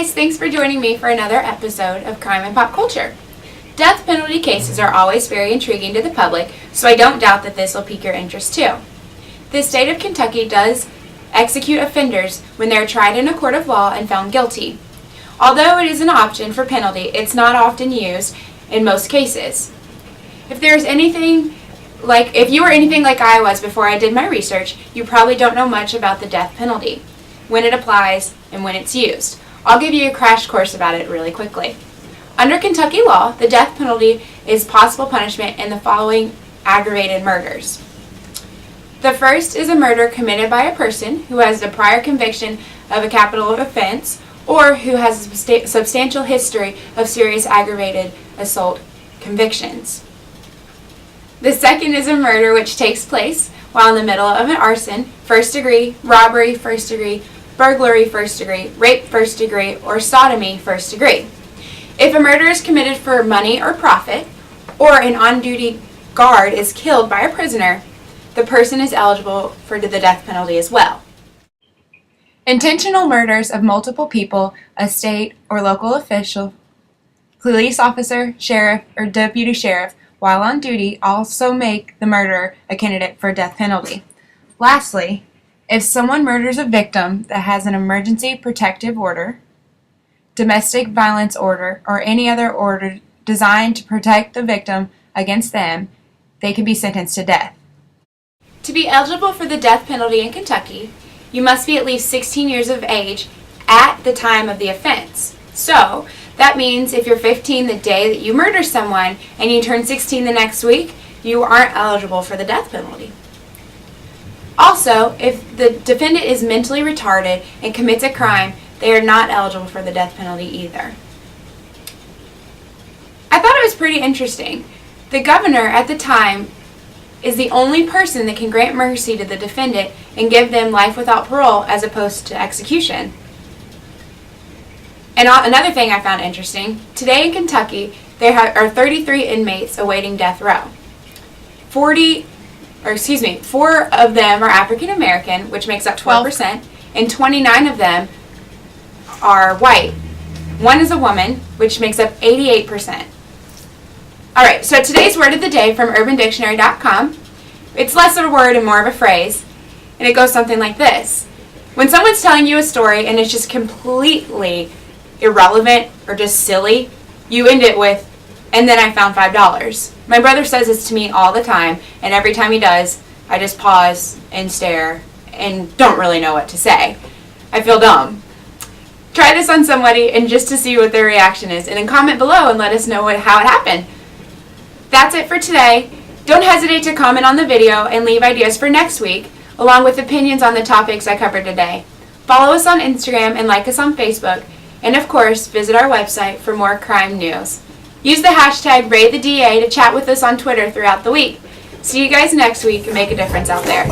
guys, thanks for joining me for another episode of Crime and Pop Culture. Death penalty cases are always very intriguing to the public, so I don't doubt that this will pique your interest too. The state of Kentucky does execute offenders when they are tried in a court of law and found guilty. Although it is an option for penalty, it's not often used in most cases. If you were anything like I was before I did my research, you probably don't know much about the death penalty, when it applies, and when it's used. I'll give you a crash course about it really quickly. Under Kentucky law, the death penalty is possible punishment in the following aggravated murders. The first is a murder committed by a person who has a prior conviction of a capital offense or who has a substantial history of serious aggravated assault convictions. The second is a murder which takes place while in the middle of an arson, first degree, robbery, first degree, burglary, first degree, rape, first degree, or sodomy, first degree. If a murder is committed for money or profit, or an on-duty guard is killed by a prisoner, the person is eligible for the death penalty as well. Intentional murders of multiple people, a state or local official, police officer, sheriff, or deputy sheriff, while on duty, also make the murderer a candidate for death penalty. Lastly, if someone murders a victim that has an emergency protective order, domestic violence order, or any other order designed to protect the victim against them, they can be sentenced to death. To be eligible for the death penalty in Kentucky, you must be at least 16 years of age at the time of the offense. So, that means if you're 15 the day that you murder someone and you turn 16 the next week, you aren't eligible for the death penalty. Also, if the defendant is mentally retarded and commits a crime, they are not eligible for the death penalty either. I thought it was pretty interesting. The governor at the time is the only person that can grant mercy to the defendant and give them life without parole as opposed to execution. And another thing I found interesting, today in Kentucky, there are 33 inmates awaiting death row. 4 of them are African American, which makes up 12%, and 29 of them are white. 1 is a woman, which makes up 88%. Alright, so today's word of the day from UrbanDictionary.com. It's less of a word and more of a phrase, and it goes something like this. When someone's telling you a story and it's just completely irrelevant or just silly, you end it with, and then I found $5. My brother says this to me all the time, and every time he does, I just pause and stare and don't really know what to say. I feel dumb. Try this on somebody and just to see what their reaction is, and then comment below and let us know how it happened. That's it for today. Don't hesitate to comment on the video and leave ideas for next week, along with opinions on the topics I covered today. Follow us on Instagram and like us on Facebook, and of course, visit our website for more crime news. Use the hashtag RayTheDA to chat with us on Twitter throughout the week. See you guys next week and make a difference out there.